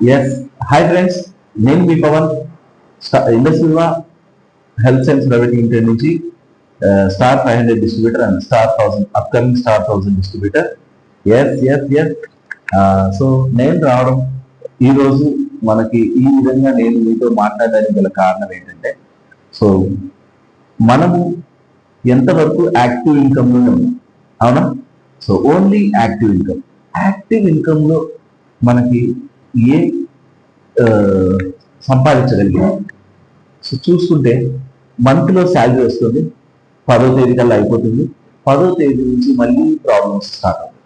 Yes. Hi friends, నేను మీ పవన్ ఇండస్ట్రీవా హెల్త్ సైన్స్ ప్రైవేట్ లిమిటెడ్ నుంచి star 500 distributor and star 1000 upcoming star 1000 distributor. Yes. So నేను రావడం ఈరోజు మనకి ఈ విధంగా నేను మీతో మాట్లాడడానికి గల కారణం ఏంటంటే, సో మనము ఎంతవరకు యాక్టివ్ ఇన్కమ్లోనే ఉన్నాం, అవునా? సో ఓన్లీ యాక్టివ్ ఇన్కమ్లో మనకి ఏ సంపాదించగలిగాం. సో చూసుకుంటే మంత్లో శాలరీ వస్తుంది, 10వ తేదీ కల్లా అయిపోతుంది. 10వ తేదీ నుంచి మళ్ళీ ప్రాబ్లమ్స్ స్టార్ట్ అవుతాయి.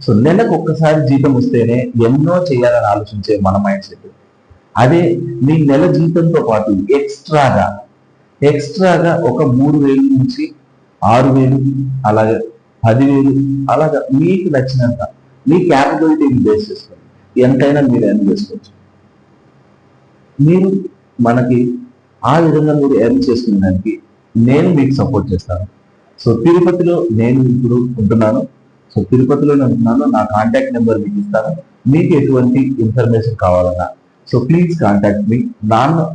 సో నెలకు ఒక్కసారి జీతం వస్తేనే ఎన్నో చేయాలని ఆలోచించే మన మైండ్ సెట్. అదే మీ నెల జీతంతో పాటు ఎక్స్ట్రాగా ఒక 3,000 నుంచి 6,000 అలాగే 10,000 అలాగా మీకు నచ్చినంత మీ క్యాపబిలిటీని బేస్ చేసుకొని ఎంతైనా మీరు ఎర్న్ చేసుకోవచ్చు. మీరు మనకి ఆ విధంగా మీరు ఎర్న్ చేసుకునే దానికి నేను మీకు సపోర్ట్ చేస్తాను. సో తిరుపతిలో నేను ఇప్పుడు ఉంటున్నాను. సో తిరుపతిలోనే ఉంటున్నాను. నా కాంటాక్ట్ నెంబర్ మీకు ఇస్తాను. మీకు ఎటువంటి ఇన్ఫర్మేషన్ కావాలన్నా సో ప్లీజ్ కాంటాక్ట్ మీ.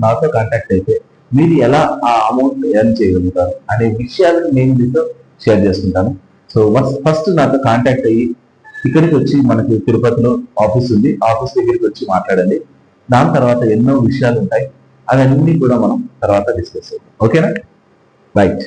నాతో కాంటాక్ట్ అయితే మీరు ఎలా ఆ అమౌంట్ ఎర్న్ చేయగలుగుతారు అనే విషయాలను నేను మీతో షేర్ చేసుకుంటాను. సో ఫస్ట్ నాతో కాంటాక్ట్ అయ్యి ఇక్కడికి వచ్చి మనకి తిరుపతిలో ఆఫీస్ ఉంది, ఆఫీస్ దగ్గరికి వచ్చి మాట్లాడండి. దాని తర్వాత ఎన్నో విషయాలు ఉంటాయి, అవన్నీ కూడా మనం తర్వాత డిస్కస్ చేద్దాం. ఓకేనా? రైట్.